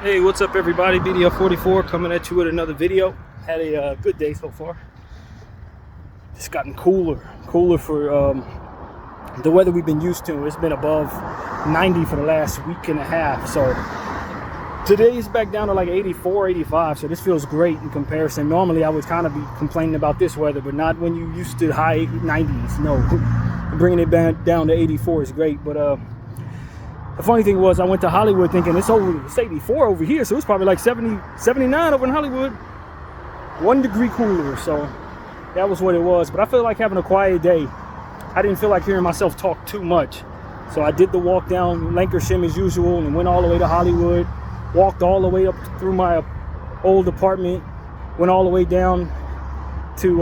Hey, what's up everybody? BDL44 coming at you with another video. Had a good day so far. It's gotten cooler for the weather we've been used to. It's been above 90 for the last week and a half. So today is back down to like 84, 85. So this feels great in comparison. Normally I would kind of be complaining about this weather, but not when you used to high 90s. No, bringing it back down to 84 is great. But the funny thing was, I went to Hollywood thinking it's 84 over here, so it's probably like 70, 79 over in Hollywood. 1 degree cooler, so that was what it was. But I feel like having a quiet day. I didn't feel like hearing myself talk too much. So I did the walk down Lancashire as usual and went all the way to Hollywood. Walked all the way up through my old apartment. Went all the way down to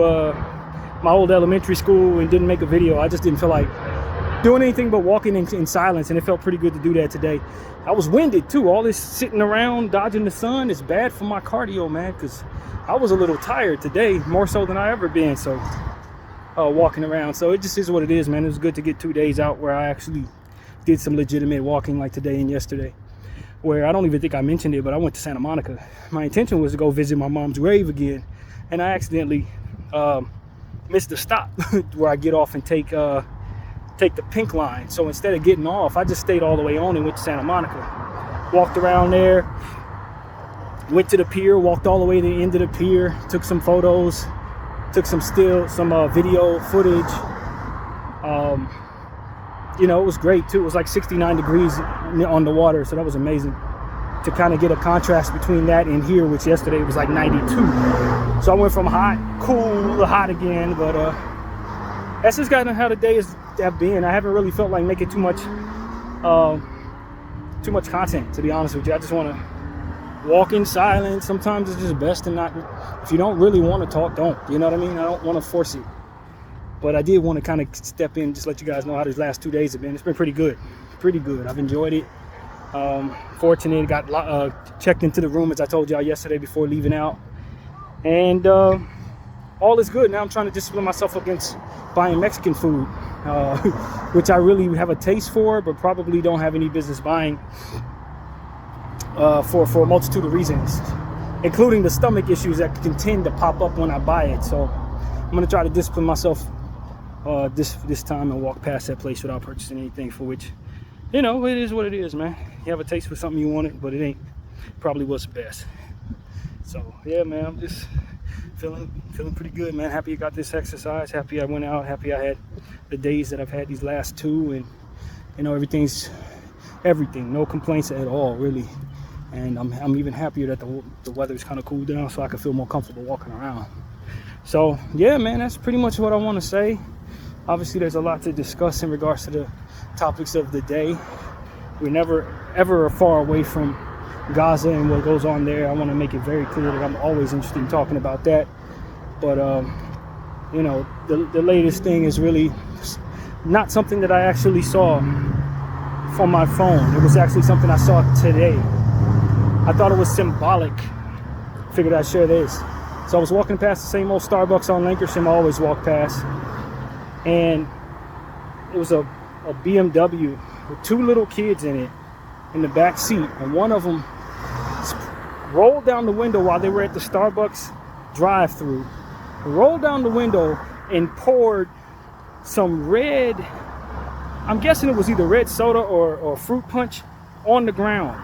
my old elementary school and didn't make a video. I just didn't feel like doing anything but walking in silence, and it felt pretty good to do that today. I was winded too. All this sitting around dodging the sun is bad for my cardio, man, because I was a little tired today, more so than I ever been. So walking around, so it just is what it is, man. It was good to get 2 days out where I actually did some legitimate walking, like today and yesterday, where I don't even think I mentioned it, but I went to Santa Monica. My intention was to go visit my mom's grave again, and I accidentally missed the stop where I get off and take the pink line. So instead of getting off, I just stayed all the way on and went to Santa Monica. Walked around there, went to the pier, walked all the way to the end of the pier, took some photos, took some video footage. You know, it was great too. It was like 69 degrees on the water, so that was amazing to kind of get a contrast between that and here, which yesterday was like 92. So I went from hot, cool to hot again, but that's just kind of how the day have been. I haven't really felt like making too much content, to be honest with you. I just want to walk in silence. Sometimes it's just best to not, if you don't really want to talk, don't, you know what I mean? I don't want to force it, but I did want to kind of step in, just let you guys know how these last 2 days have been. It's been pretty good. I've enjoyed it. Fortunate, got checked into the room as I told y'all yesterday before leaving out, and all is good. Now I'm trying to discipline myself against buying Mexican food, which I really have a taste for, but probably don't have any business buying for a multitude of reasons, including the stomach issues that can tend to pop up when I buy it. So I'm going to try to discipline myself this time and walk past that place without purchasing anything, for which, you know, it is what it is, man. You have a taste for something, you want it, but it ain't probably what's best. So yeah, man, I'm just feeling pretty good, man. Happy I got this exercise, happy I went out, happy I had the days that I've had these last two, and you know, everything, no complaints at all, really. And I'm even happier that the weather's kind of cooled down, so I can feel more comfortable walking around. So yeah, man, that's pretty much what I want to say. Obviously there's a lot to discuss in regards to the topics of the day. We're never ever far away from Gaza and what goes on there. I want to make it very clear that I'm always interested in talking about that. But you know, the latest thing is really not something that I actually saw from my phone. It was actually something I saw today. I thought it was symbolic. Figured I'd share this. So I was walking past the same old Starbucks on Lancashire I always walk past, and it was a BMW with 2 little kids in it in the back seat, and one of them rolled down the window while they were at the Starbucks drive-through, rolled down the window and poured some red, I'm guessing it was either red soda or fruit punch, on the ground.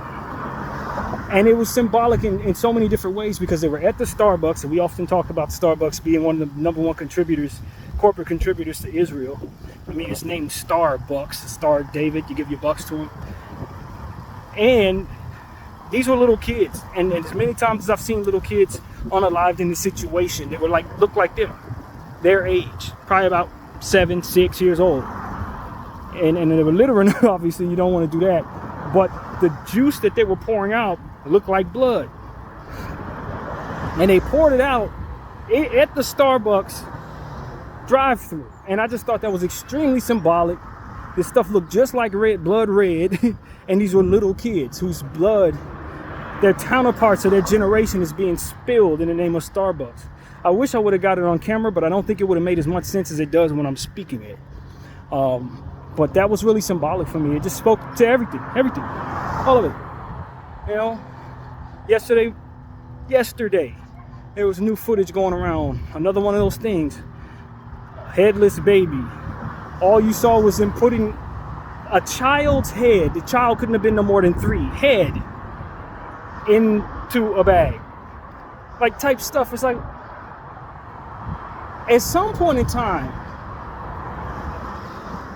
And it was symbolic in so many different ways, because they were at the Starbucks, and we often talk about Starbucks being one of the #1 corporate contributors to Israel. I mean, it's named Starbucks, Star David, you give your bucks to him. And these were little kids, and as many times as I've seen little kids unalived in this situation, they were looked like them, their age, probably about 7, 6 years old, and they were littering. Obviously you don't want to do that, but the juice that they were pouring out looked like blood, and they poured it out at the Starbucks drive-through, and I just thought that was extremely symbolic. This stuff looked just like blood red, and these were little kids whose blood, their counterparts of their generation, is being spilled in the name of Starbucks. I wish I would have got it on camera, but I don't think it would have made as much sense as it does when I'm speaking it. But that was really symbolic for me. It just spoke to everything, all of it. You know, Yesterday, there was new footage going around. Another one of those things. Headless baby. All you saw was him putting a child's head. The child couldn't have been no more than 3. Head into a bag. Like type stuff. It's like, at some point in time,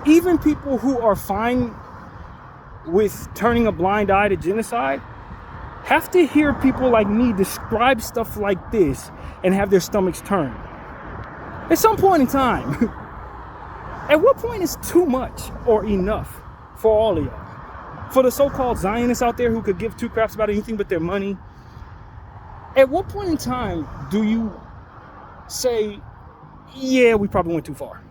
even people who are fine with turning a blind eye to genocide have to hear people like me describe stuff like this and have their stomachs turn. At some point in time. At what point is too much or enough for all of y'all? For the so-called Zionists out there who could give 2 craps about anything but their money. At what point in time do you say, yeah, we probably went too far?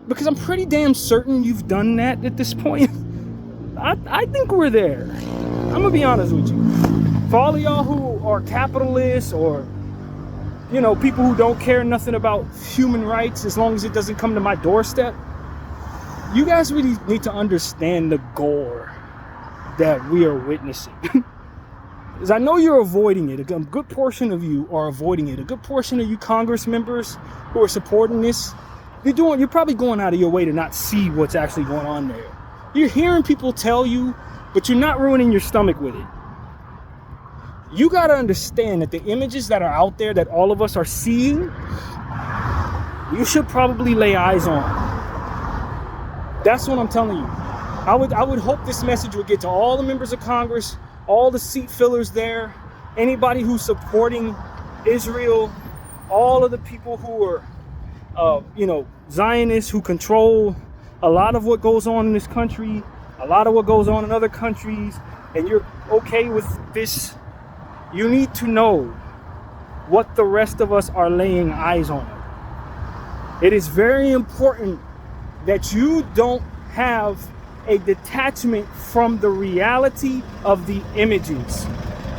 Because I'm pretty damn certain you've done that at this point. I think we're there. I'm gonna be honest with you. For all of y'all who are capitalists or, you know, people who don't care nothing about human rights as long as it doesn't come to my doorstep, you guys really need to understand the gore that we are witnessing. Because I know you're avoiding it. A good portion of you are avoiding it. A good portion of you Congress members who are supporting this, you're probably going out of your way to not see what's actually going on there. You're hearing people tell you, but you're not ruining your stomach with it. You got to understand that the images that are out there that all of us are seeing, you should probably lay eyes on. That's what I'm telling you. I would hope this message would get to all the members of Congress, all the seat fillers there, anybody who's supporting Israel, all of the people who are, Zionists who control a lot of what goes on in this country, a lot of what goes on in other countries, and you're okay with this. You need to know what the rest of us are laying eyes on. It is very important that you don't have a detachment from the reality of the images,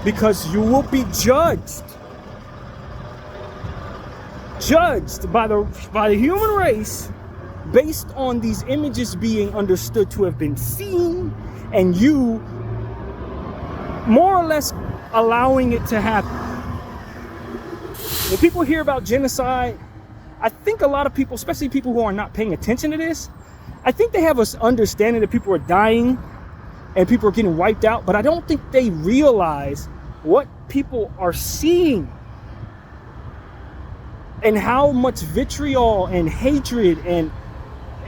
because you will be judged by the human race based on these images being understood to have been seen, and you more or less allowing it to happen. When people hear about genocide, I think a lot of people, especially people who are not paying attention to this, I think they have an understanding that people are dying and people are getting wiped out, but I don't think they realize what people are seeing and how much vitriol and hatred and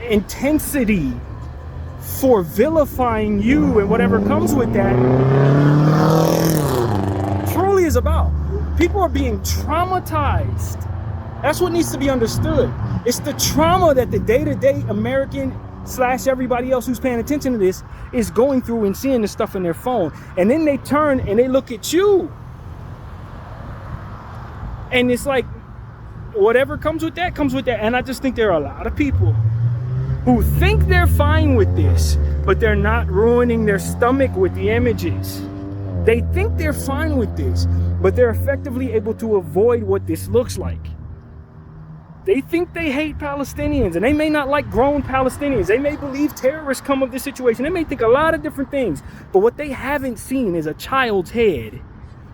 intensity for vilifying you and whatever comes with that truly is about. People are being traumatized. That's what needs to be understood. It's the trauma that the day-to-day American / everybody else who's paying attention to this is going through and seeing this stuff in their phone. And then they turn and they look at you. And it's like, whatever comes with that, comes with that. And I just think there are a lot of people who think they're fine with this, but they're not ruining their stomach with the images. They think they're fine with this, but they're effectively able to avoid what this looks like. They think they hate Palestinians, and they may not like grown Palestinians. They may believe terrorists come of this situation. They may think a lot of different things, but what they haven't seen is a child's head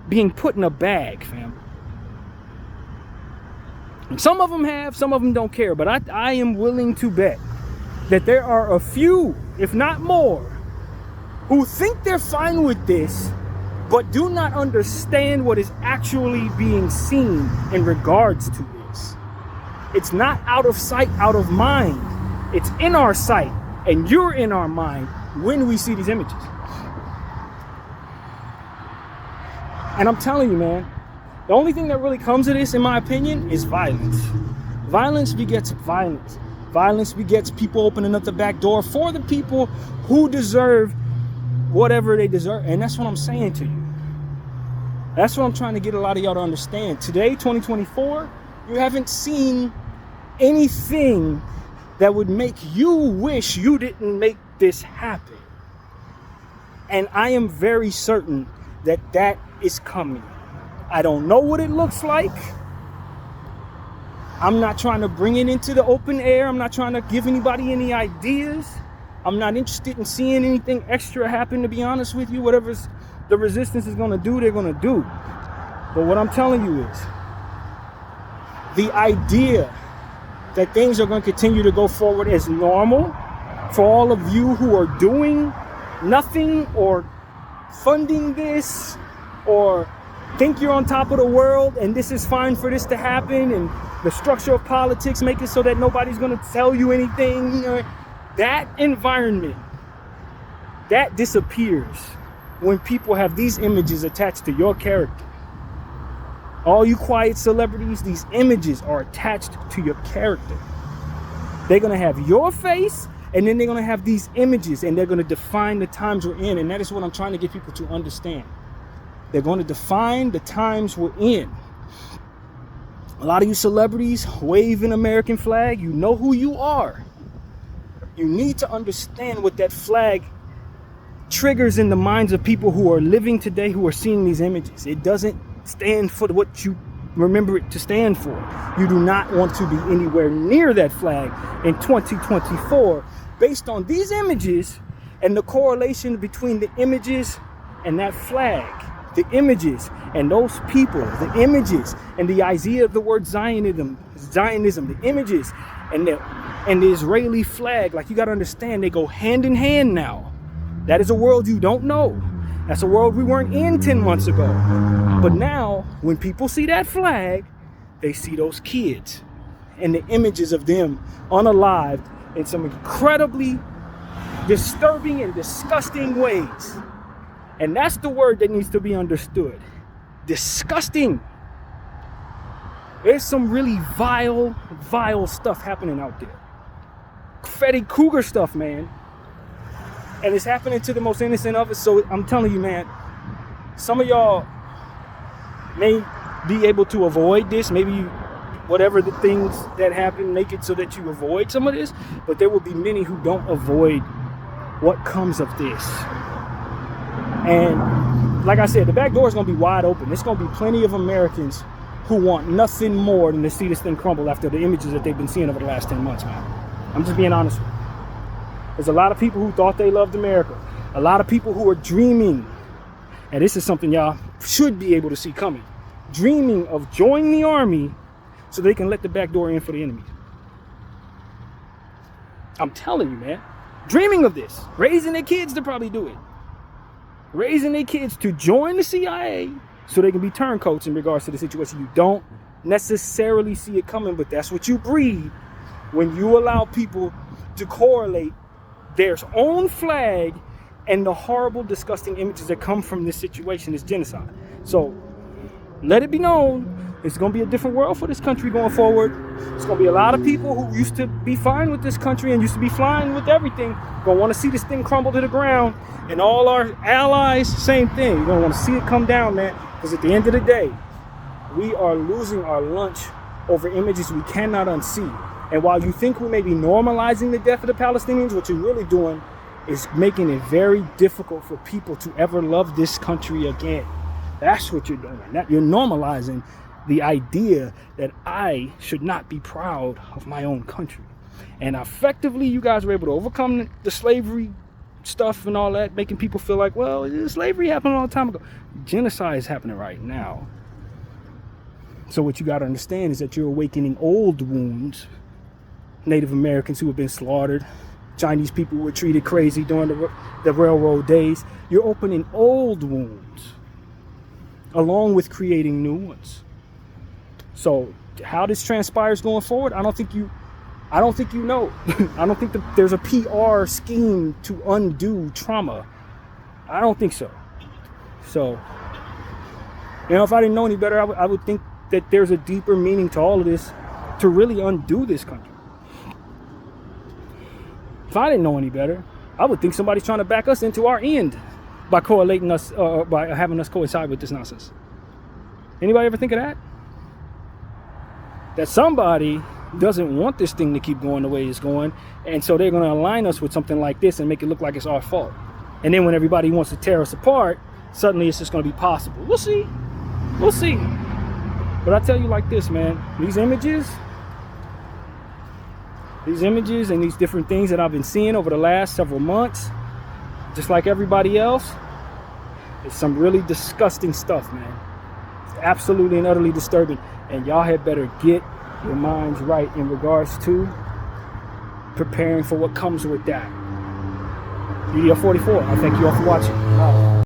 being put in a bag, fam. And some of them have, some of them don't care, but I am willing to bet that there are a few, if not more, who think they're fine with this, but do not understand what is actually being seen in regards to this. It's not out of sight, out of mind. It's in our sight, and you're in our mind when we see these images. And I'm telling you, man, the only thing that really comes of this, in my opinion, is violence. Violence begets violence. Violence begets people opening up the back door for the people who deserve whatever they deserve. And that's what I'm saying to you. That's what I'm trying to get a lot of y'all to understand. Today, 2024, you haven't seen anything that would make you wish you didn't make this happen. And I am very certain that that is coming. I don't know what it looks like. I'm not trying to bring it into the open air. I'm not trying to give anybody any ideas. I'm not interested in seeing anything extra happen, to be honest with you. Whatever's the resistance is going to do, they're going to do. But what I'm telling you is, the idea that things are going to continue to go forward as normal for all of you who are doing nothing or funding this or think you're on top of the world and this is fine for this to happen, and the structure of politics make it so that nobody's going to tell you anything, that environment, that disappears when people have these images attached to your character. All you quiet celebrities, these images are attached to your character. They're going to have your face, and then they're going to have these images, and they're going to define the times we're in. And that is what I'm trying to get people to understand. They're going to define the times we're in. A lot of you celebrities wave an American flag. You know who you are. You need to understand what that flag triggers in the minds of people who are living today, who are seeing these images. It doesn't stand for what you remember it to stand for. You do not want to be anywhere near that flag in 2024 based on these images and the correlation between the images and that flag, the images and those people, the images and the idea of the word Zionism, the images and the Israeli flag. Like, you got to understand, they go hand in hand now. That is a world you don't know. That's a world we weren't in 10 months ago. But now, when people see that flag, they see those kids and the images of them unalived in some incredibly disturbing and disgusting ways. And that's the word that needs to be understood. Disgusting. There's some really vile, vile stuff happening out there. Freddy Krueger stuff, man. And it's happening to the most innocent of us. So I'm telling you, man, some of y'all may be able to avoid this. Maybe whatever the things that happen, make it so that you avoid some of this. But there will be many who don't avoid what comes of this. And like I said, the back door is going to be wide open. There's going to be plenty of Americans who want nothing more than to see this thing crumble after the images that they've been seeing over the last 10 months, man. I'm just being honest with you. There's a lot of people who thought they loved America. A lot of people who are dreaming, and this is something y'all should be able to see coming, dreaming of joining the army so they can let the back door in for the enemies. I'm telling you, man. Dreaming of this. Raising their kids to probably do it. Raising their kids to join the CIA so they can be turncoats in regards to the situation. You don't necessarily see it coming, but that's what you breed when you allow people to correlate their own flag and the horrible, disgusting images that come from this situation, this genocide. So let it be known, it's going to be a different world for this country going forward. It's going to be a lot of people who used to be fine with this country and used to be flying with everything going to want to see this thing crumble to the ground. And all our allies, same thing. You're going to want to see it come down, man. Because at the end of the day, we are losing our lunch over images we cannot unsee. And while you think we may be normalizing the death of the Palestinians, what you're really doing is making it very difficult for people to ever love this country again. That's what you're doing. You're normalizing the idea that I should not be proud of my own country. And effectively, you guys were able to overcome the slavery stuff and all that, making people feel like, well, slavery happened a long time ago. Genocide is happening right now. So what you got to understand is that you're awakening old wounds. Native Americans who have been slaughtered, Chinese people who were treated crazy during the railroad days. You're opening old wounds along with creating new ones. So how this transpires going forward, I don't think you know. I don't think that there's a PR scheme to undo trauma. I don't think so. So, if I didn't know any better, I would think that there's a deeper meaning to all of this to really undo this country. If I didn't know any better, I would think somebody's trying to back us into our end by correlating us, by having us coincide with this nonsense. Anybody ever think of that? That somebody doesn't want this thing to keep going the way it's going, and so they're going to align us with something like this and make it look like it's our fault. And then when everybody wants to tear us apart, suddenly it's just going to be possible. We'll see. But I tell you like this, man. These images and these different things that I've been seeing over the last several months, just like everybody else, It's some really disgusting stuff, man. It's absolutely and utterly disturbing. And y'all had better get your minds right in regards to preparing for what comes with that. UDL 44, I thank you all for watching.